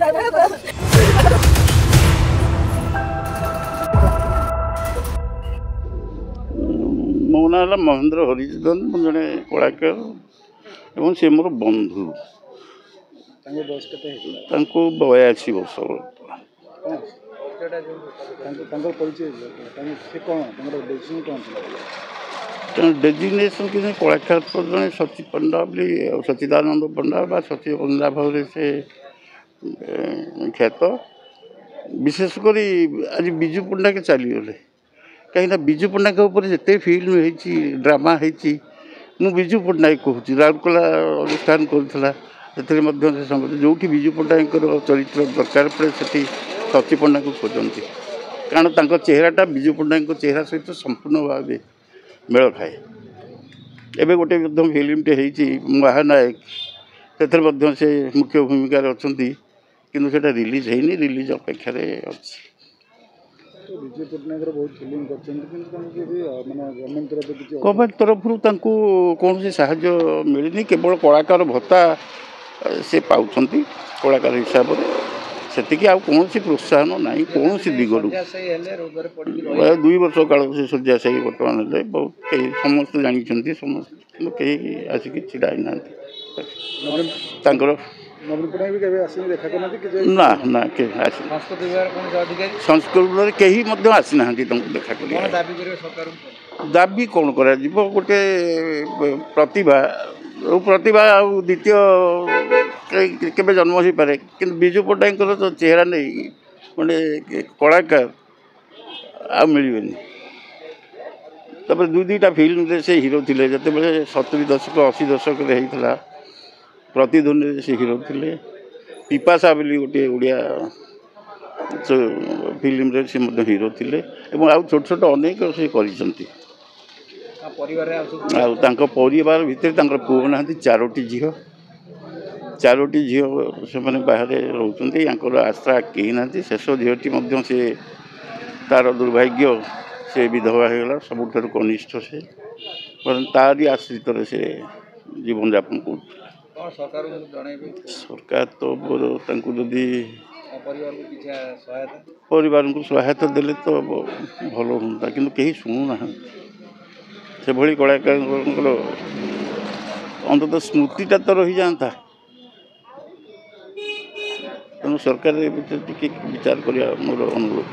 ମୋ ନାଁ ହେଲା ମହେନ୍ଦ୍ର ହରିଜନ। ମୁଁ ଜଣେ କଳାକାର ଏବଂ ସେ ମୋର ବନ୍ଧୁ। ତାଙ୍କୁ 82 ବର୍ଷ। ଡେଜିଗ୍ନେସନ୍ କିଛି କଳାକାର ତ ଜଣେ ସଚି ପଣ୍ଡା ବୋଲି ସଚିଦାନନ୍ଦ ପଣ୍ଡା ବା ସଚି ପଣ୍ଡା ଭାବରେ ସେ ଖ୍ୟାତ। ବିଶେଷ କରି ଆଜି ବିଜୁ ପଟ୍ଟନାୟକ ଚାଲିଗଲେ। କାହିଁକିନା ବିଜୁ ପଟ୍ଟନାୟକ ଉପରେ ଯେତେ ଫିଲ୍ମ ହେଇଛି, ଡ୍ରାମା ହେଇଛି, ମୁଁ ବିଜୁ ପଟ୍ଟନାୟକ କହୁଛି। ରାଉରକେଲା ଅନୁଷ୍ଠାନ କରୁଥିଲା, ସେଥିରେ ମଧ୍ୟ ସେ ସମସ୍ତେ ଯେଉଁଠି ବିଜୁ ପଟ୍ଟନାୟକଙ୍କର ଚରିତ୍ର ଦରକାର ପଡ଼େ ସେଠି ସଚି ପଣ୍ଡାଙ୍କୁ ଖୋଜନ୍ତି। କାରଣ ତାଙ୍କ ଚେହେରାଟା ବିଜୁ ପଟ୍ଟନାୟକଙ୍କ ଚେହେରା ସହିତ ସମ୍ପୂର୍ଣ୍ଣ ଭାବେ ମେଳ ଖାଏ। ଏବେ ଗୋଟେ ମଧ୍ୟ ଫିଲ୍ମଟେ ହେଇଛି ମହାନାୟକ, ସେଥିରେ ମଧ୍ୟ ସେ ମୁଖ୍ୟ ଭୂମିକାରେ ଅଛନ୍ତି, କିନ୍ତୁ ସେଇଟା ରିଲିଜ୍ ହେଇନି, ରିଲିଜ୍ ଅପେକ୍ଷାରେ ଅଛି। ଗଭର୍ଣ୍ଣମେଣ୍ଟ ତରଫରୁ ତାଙ୍କୁ କୌଣସି ସାହାଯ୍ୟ ମିଳିନି, କେବଳ କଳାକାର ଭତ୍ତା ସେ ପାଉଛନ୍ତି କଳାକାର ହିସାବରେ, ସେତିକି। ଆଉ କୌଣସି ପ୍ରୋତ୍ସାହନ ନାହିଁ କୌଣସି ଦିଗରୁ। 2 ବର୍ଷ କାଳ ସେ ଶଯ୍ୟାଶାୟୀ ବର୍ତ୍ତମାନ ହେଲେ। ବହୁତ କେହି ସମସ୍ତେ ଜାଣିଛନ୍ତି, ସମସ୍ତେ, କିନ୍ତୁ କେହି ଆସିକି ଛିଡ଼ା ହେଇନାହାନ୍ତି ତାଙ୍କର। ନା ନା କେହି ଆସିନି। ସଂସ୍କୃତରେ କେହି ମଧ୍ୟ ଆସିନାହାନ୍ତି ତାଙ୍କୁ ଦେଖା କରିବା। ଦାବି କ'ଣ କରାଯିବ? ଗୋଟେ ପ୍ରତିଭା ଆଉ ଦ୍ୱିତୀୟ କେବେ ଜନ୍ମ ହୋଇପାରେ, କିନ୍ତୁ ବିଜୁ ପଟ୍ଟନାୟକଙ୍କର ତ ଚେହେରା ନେଇ ଗୋଟେ କଳାକାର ଆଉ ମିଳିବେନି। ତାପରେ 2-2ଟା ଫିଲ୍ମରେ ସେ ହିରୋ ଥିଲେ। ଯେତେବେଳେ 70 ଦଶକ 80 ଦଶକରେ ହେଇଥିଲା ପ୍ରତିଧ୍ୱନିରେ ସେ ହିରୋ ଥିଲେ। ପିପାସା ବୋଲି ଗୋଟିଏ ଓଡ଼ିଆ ଫିଲ୍ମରେ ସେ ମଧ୍ୟ ହିରୋ ଥିଲେ, ଏବଂ ଆଉ ଛୋଟ ଛୋଟ ଅନେକ ସେ କରିଛନ୍ତି। ଆଉ ତାଙ୍କ ପରିବାର ଭିତରେ ତାଙ୍କର ପୁଅ ନାହାନ୍ତି, 4ଟି ଝିଅ। 4ଟି ଝିଅ ସେମାନେ ବାହାରେ ରହୁଛନ୍ତି। ୟାଙ୍କର ଆଶା କେହି ନାହାନ୍ତି। ଶେଷ ଝିଅଟି ମଧ୍ୟ ସେ ତା'ର ଦୁର୍ଭାଗ୍ୟ, ସେ ବିଧବା ହୋଇଗଲା। ସବୁଠାରୁ କନିଷ୍ଠ ସେ, ତାରି ଆଶ୍ରିତରେ ସେ ଜୀବନଯାପନ କରୁଥିଲା। ସରକାର ତ ତାଙ୍କୁ ଯଦି ପରିବାରଙ୍କୁ ସହାୟତା ଦେଲେ ତ ଭଲ ହୁଅନ୍ତା, କିନ୍ତୁ କେହି ଶୁଣୁନାହାନ୍ତି। ସେଭଳି କଳାକାରଙ୍କର ଅନ୍ତତଃ ସ୍ମୃତିଟା ତ ରହିଯାଆନ୍ତା। ତେଣୁ ସରକାର ଏ ଭିତରେ ଟିକେ ବିଚାର କରିବା ମୋର ଅନୁରୋଧ।